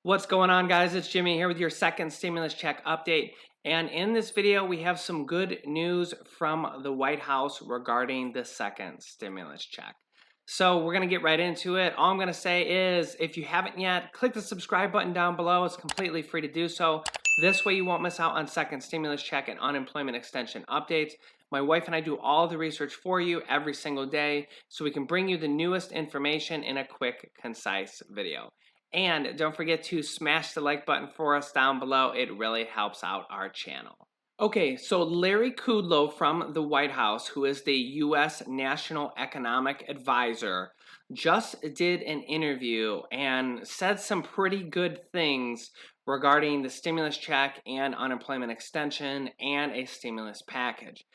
What's going on, guys? It's Jimmy here with your second stimulus check update. And in this video, we have some good news from the White House regarding the second stimulus check. So we're going to get right into it. All I'm going to say is if you haven't yet, click the subscribe button down below. It's completely free to do so. This way you won't miss out on second stimulus check and unemployment extension updates. My wife and I do all the research for you every single day so we can bring you the newest information in a quick, concise video. And don't forget to smash the like button for us down below. It really helps out our channel. Okay, so Larry Kudlow from the White House, who is the U.S. National Economic Advisor, just did an interview and said some pretty good things regarding the stimulus check and unemployment extension and a stimulus package.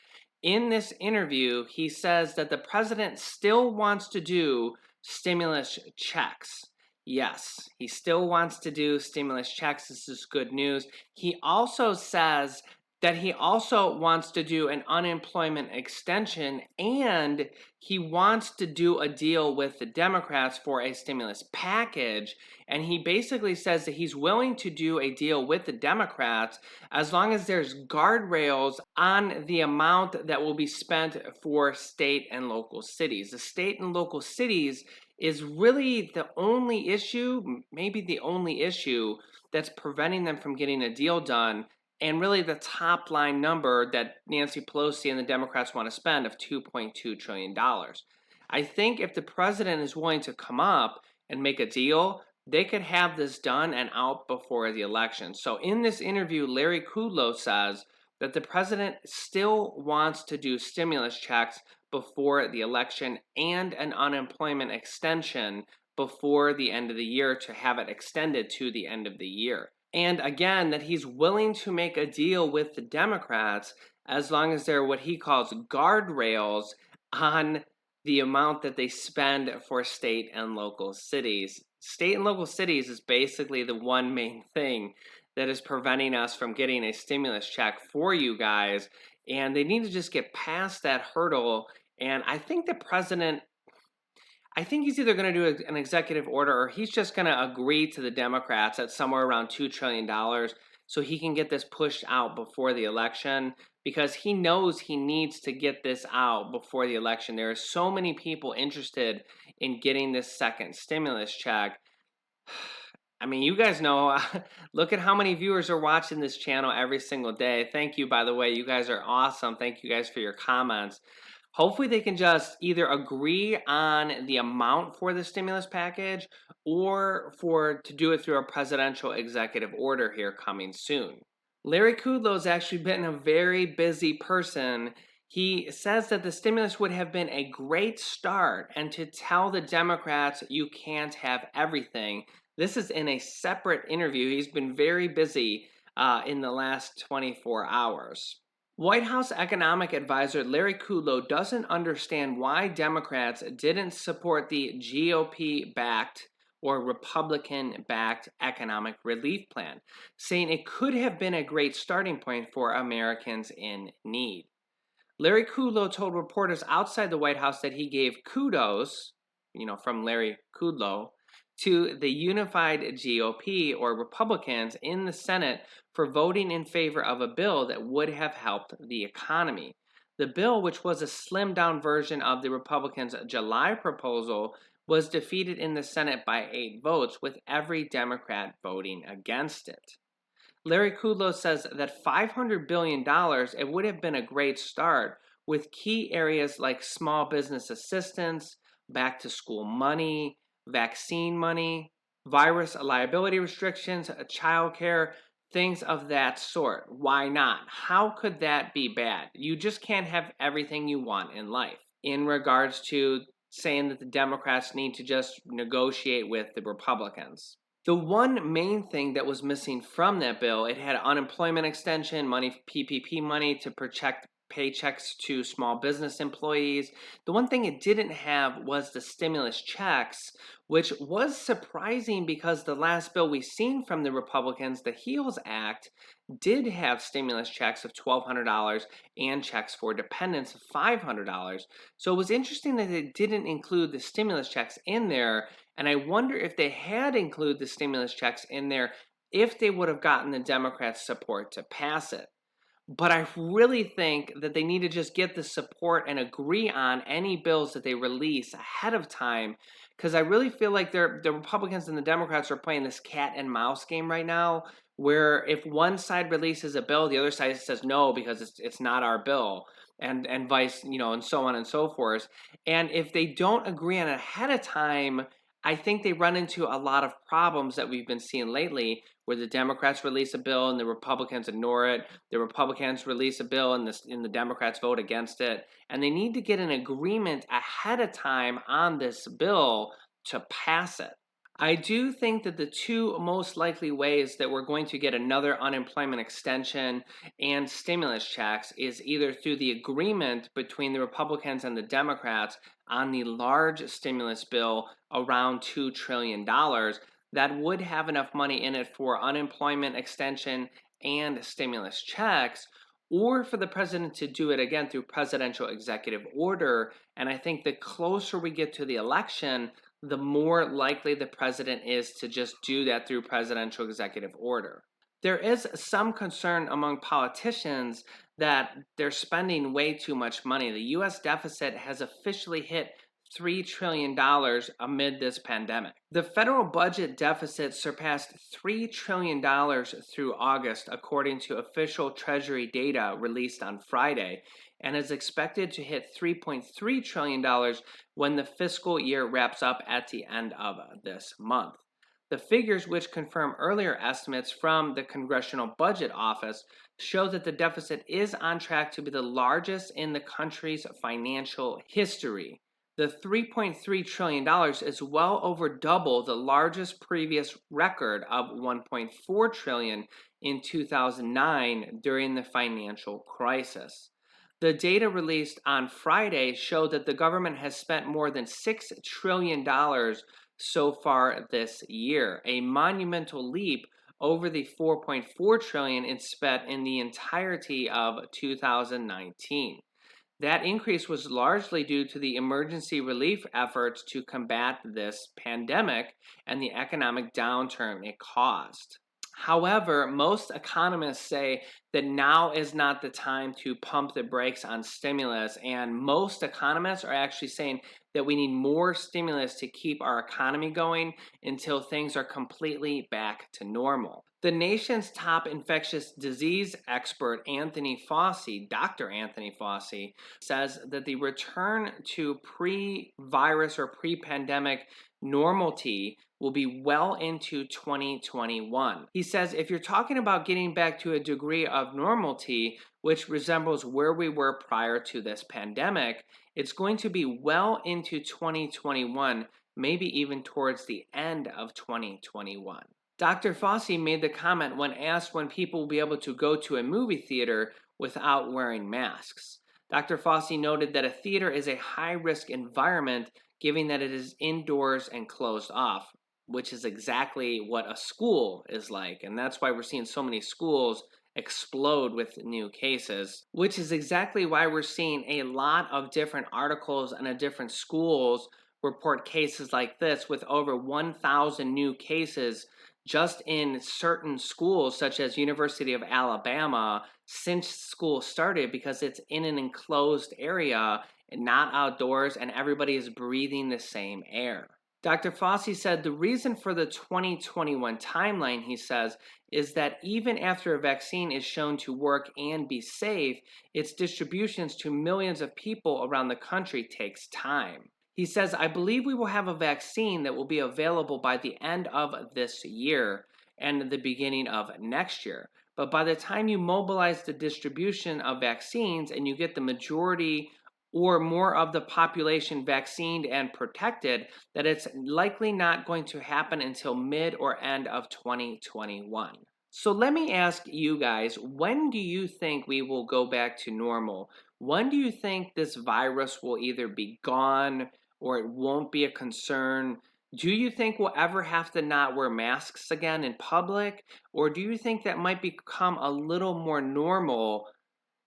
In this interview, he says that the president still wants to do stimulus checks. Yes, he still wants to do stimulus checks. This is good news. He also says that he also wants to do an unemployment extension, and he wants to do a deal with the Democrats for a stimulus package. And he basically says that he's willing to do a deal with the Democrats as long as there's guardrails on the amount that will be spent for state and local cities. The state and local cities is really the only issue, maybe the only issue that's preventing them from getting a deal done, and really the top line number that Nancy Pelosi and the Democrats want to spend of $2.2 trillion. I think if the president is willing to come up and make a deal, they could have this done and out before the election. So in this interview, Larry Kudlow says that the president still wants to do stimulus checks before the election and an unemployment extension before the end of the year to have it extended to the end of the year. And again, that he's willing to make a deal with the Democrats as long as there are what he calls guardrails on the amount that they spend for state and local cities. State and local cities is basically the one main thing that is preventing us from getting a stimulus check for you guys. And they need to just get past that hurdle. And I think the president, I think he's either going to do an executive order or he's just going to agree to the Democrats at somewhere around $2 trillion so he can get this pushed out before the election, because he knows he needs to get this out before the election. There are so many people interested in getting this second stimulus check. I mean, you guys know, look at how many viewers are watching this channel every single day. Thank you, by the way. You guys are awesome. Thank you guys for your comments. Hopefully they can just either agree on the amount for the stimulus package or to do it through a presidential executive order here coming soon. Larry Kudlow's actually been a very busy person. He says that the stimulus would have been a great start and to tell the Democrats you can't have everything. This is in a separate interview. He's been very busy in the last 24 hours. White House economic advisor Larry Kudlow doesn't understand why Democrats didn't support the GOP-backed or Republican-backed economic relief plan, saying it could have been a great starting point for Americans in need. Larry Kudlow told reporters outside the White House that he gave kudos, from Larry Kudlow, to the unified GOP or Republicans in the Senate for voting in favor of a bill that would have helped the economy. The bill, which was a slimmed down version of the Republicans' July proposal, was defeated in the Senate by 8 votes, with every Democrat voting against it. Larry Kudlow says that $500 billion, it would have been a great start, with key areas like small business assistance, back to school money, vaccine money, virus liability restrictions, childcare, things of that sort. Why not? How could that be bad? You just can't have everything you want in life. In regards to saying that the Democrats need to just negotiate with the Republicans. The one main thing that was missing from that bill, it had unemployment extension, PPP money to paychecks to small business employees. The one thing it didn't have was the stimulus checks, which was surprising because the last bill we seen from the Republicans, the HEALS Act, did have stimulus checks of $1,200 and checks for dependents of $500. So it was interesting that they didn't include the stimulus checks in there, and I wonder if they had included the stimulus checks in there, if they would have gotten the Democrats' support to pass it. But I really think that they need to just get the support and agree on any bills that they release ahead of time, because I really feel like the Republicans and the Democrats are playing this cat and mouse game right now, where if one side releases a bill, the other side says no because it's not our bill, and vice, and so on and so forth. And if they don't agree on it ahead of time, I think they run into a lot of problems that we've been seeing lately, where the Democrats release a bill and the Republicans ignore it. The Republicans release a bill and the Democrats vote against it. And they need to get an agreement ahead of time on this bill to pass it. I do think that the two most likely ways that we're going to get another unemployment extension and stimulus checks is either through the agreement between the Republicans and the Democrats on the large stimulus bill around $2 trillion that would have enough money in it for unemployment extension and stimulus checks, or for the president to do it again through presidential executive order. And I think the closer we get to the election, the more likely the president is to just do that through presidential executive order. There is some concern among politicians that they're spending way too much money. The U.S. deficit has officially hit $3 trillion amid this pandemic. The federal budget deficit surpassed $3 trillion through August, according to official Treasury data released on Friday, and is expected to hit $3.3 trillion when the fiscal year wraps up at the end of this month. The figures, which confirm earlier estimates from the Congressional Budget Office, show that the deficit is on track to be the largest in the country's financial history. The $3.3 trillion is well over double the largest previous record of $1.4 trillion in 2009 during the financial crisis. The data released on Friday showed that the government has spent more than $6 trillion so far this year, a monumental leap over the $4.4 trillion it spent in the entirety of 2019. That increase was largely due to the emergency relief efforts to combat this pandemic and the economic downturn it caused. However, most economists say that now is not the time to pump the brakes on stimulus, and most economists are actually saying that we need more stimulus to keep our economy going until things are completely back to normal. The nation's top infectious disease expert, Dr. Anthony Fauci, says that the return to pre-virus or pre-pandemic normalcy will be well into 2021. He says if you're talking about getting back to a degree of normalcy, which resembles where we were prior to this pandemic, it's going to be well into 2021, maybe even towards the end of 2021. Dr. Fauci made the comment when asked when people will be able to go to a movie theater without wearing masks. Dr. Fauci noted that a theater is a high-risk environment given that it is indoors and closed off, which is exactly what a school is like. And that's why we're seeing so many schools explode with new cases, which is exactly why we're seeing a lot of different articles and different schools report cases like this, with over 1,000 new cases just in certain schools, such as University of Alabama, since school started, because it's in an enclosed area and not outdoors, and everybody is breathing the same air. Dr. Fauci said the reason for the 2021 timeline, he says, is that even after a vaccine is shown to work and be safe, its distributions to millions of people around the country takes time. He says, I believe we will have a vaccine that will be available by the end of this year and the beginning of next year. But by the time you mobilize the distribution of vaccines and you get the majority or more of the population vaccinated and protected, that it's likely not going to happen until mid or end of 2021. So let me ask you guys, when do you think we will go back to normal? When do you think this virus will either be gone or it won't be a concern? Do you think we'll ever have to not wear masks again in public? Or do you think that might become a little more normal?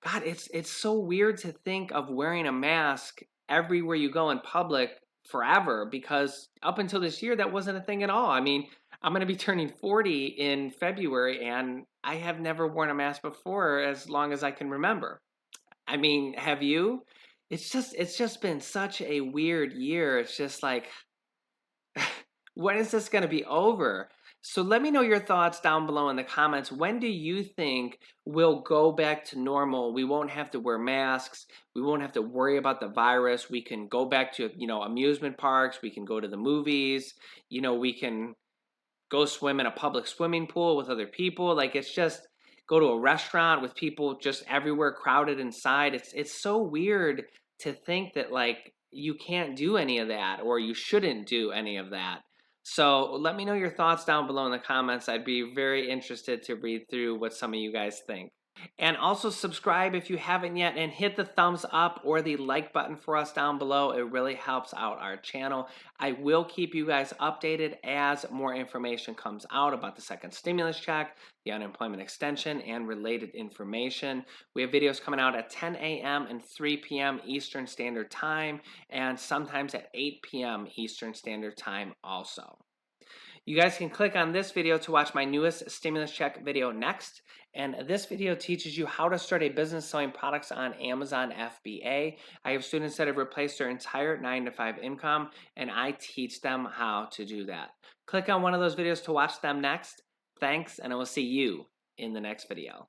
God, it's so weird to think of wearing a mask everywhere you go in public forever because up until this year that wasn't a thing at all. I mean, I'm going to be turning 40 in February and I have never worn a mask before as long as I can remember. I mean, have you? It's just been such a weird year. It's just like when is this going to be over? So let me know your thoughts down below in the comments. When do you think we'll go back to normal? We won't have to wear masks. We won't have to worry about the virus. We can go back to, amusement parks. We can go to the movies. We can go swim in a public swimming pool with other people. Like it's just go to a restaurant with people just everywhere crowded inside. It's so weird to think that like you can't do any of that or you shouldn't do any of that. So let me know your thoughts down below in the comments. I'd be very interested to read through what some of you guys think. And also subscribe if you haven't yet and hit the thumbs up or the like button for us down below. It really helps out our channel. I will keep you guys updated as more information comes out about the second stimulus check, the unemployment extension, and related information. We have videos coming out at 10 a.m. and 3 p.m. Eastern Standard Time and sometimes at 8 p.m. Eastern Standard Time also. You guys can click on this video to watch my newest stimulus check video next. And this video teaches you how to start a business selling products on Amazon FBA. I have students that have replaced their entire 9-to-5 income, and I teach them how to do that. Click on one of those videos to watch them next. Thanks, and I will see you in the next video.